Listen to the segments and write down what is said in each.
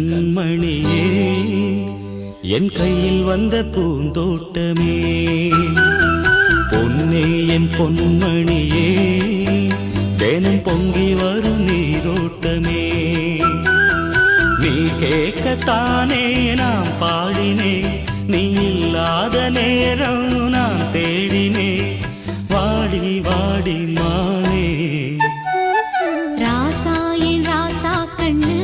கண்மணியே என் கையில் வந்த பூந்தோட்டமே பொன்னே என் பொன்மணியே தினம் பொங்கி வரும் நீரோட்டமே நீ கேட்கத்தானே நான் பாடினேன் நீ இல்லாத நேரம் நான் தேடினேன் வாடி வாடி மானே ராசா என் ராசா கண்ணு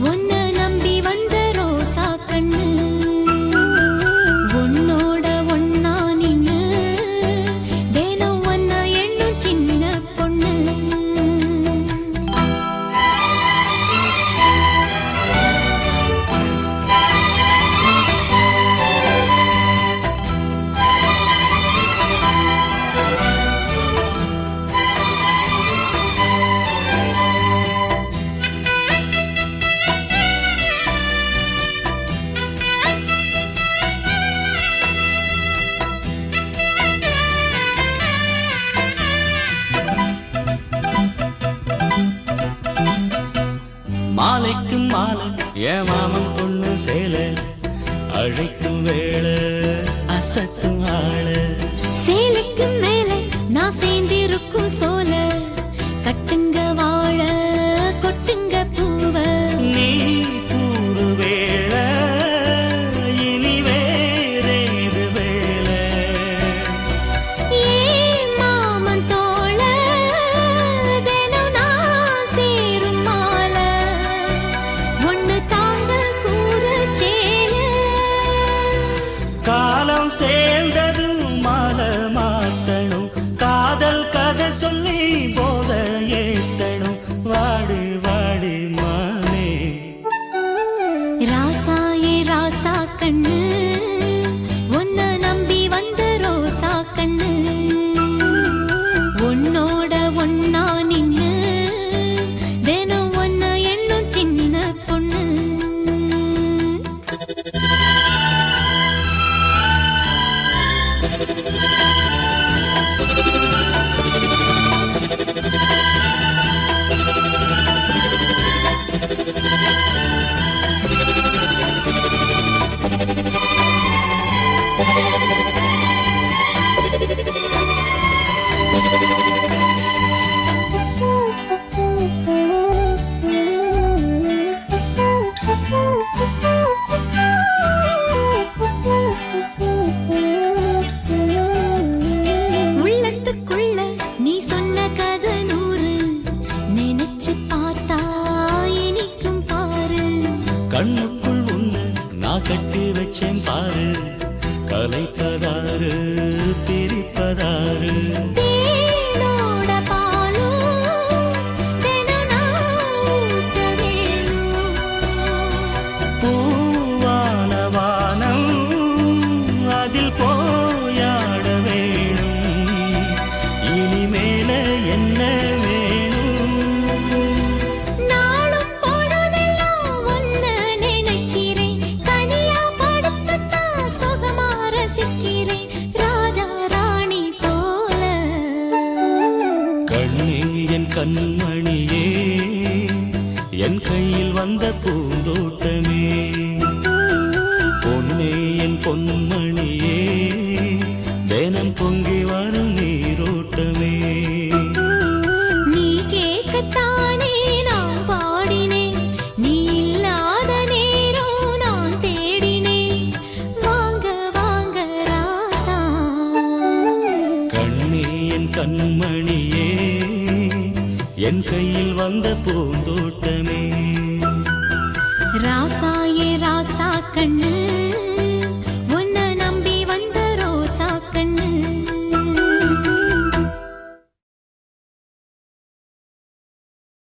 உன்னை நம்பி வந்த ரோசா கண்ணு உன்னோட ஒன்னா நின்னு தினம் ஒன்ன எண்ணும் சின்ன பொண்ணு மாலைக்கும் மாலை என் மாமன் பொண்ணு சேல அழைக்கும் வேளை அசத்தும் ஆள சேலைக்கு மேலே நான் சேர்ந்திருக்கும் சோல கட்டுங்க வாழ கொட்டுங்க பூவ நீ கூறு வேளை இனி வேறேது வேளை ஏ மாமன் தோள தினம் நான் சேரும் மால ஒன்னு தாங்க கூற சேல காலம் சேர்ந்ததும் மாலை மாத்தணும் காதல் கதை சொல்லி போத ஏத்தணும் வாடி வாடி மானே ராசா ஏ ராசா கண்ணு உன்னை நம்பி வந்த ரோசா கண்ணு உன்னோட ஒன்னா நின்னு தினம் ஒன்ன எண்ணும் சின்ன பொண்ணு உள்ளத்துக்குள்ள நீ சொன்ன கதை நூறு நினைச்சு பார்த்தா இனிக்கும் பாரு கண்ணுக்குள் உன்னை நான் கட்டி வச்சேன் பாரு கலைப்பதாரு பிரிப்பதாரு தேனோட பாலும் தினம் நான் ஊட்ட வேணும் பூவான வானம் அதில் போயாட வேணும் இனிமேல என்ன வேணும் நாளும் பொழுதெல்லாம் ஒன்ன நினைக்கிறேன் தனியா படுத்துத்தான் சுகமா ரசிக்கிறேன் ராஜா ராணி போல கண்ணே என் கண்மணியே என் கையில் வந்த பூந்தோட்டமே பொன்னே என் பொன்மணியே தினம் பொங்கி வரும் நீரோட்டமே நீ கேட்கத்தானே நான் பாடினேன் நீ இல்லாத நேரம் நான் தேடினேன் வாங்க வாங்க ராசா கண்ணே என் கண்மணியே என் கையில் வந்த பூந்தோட்டமே ராசா ஏ ராசா கண்ணு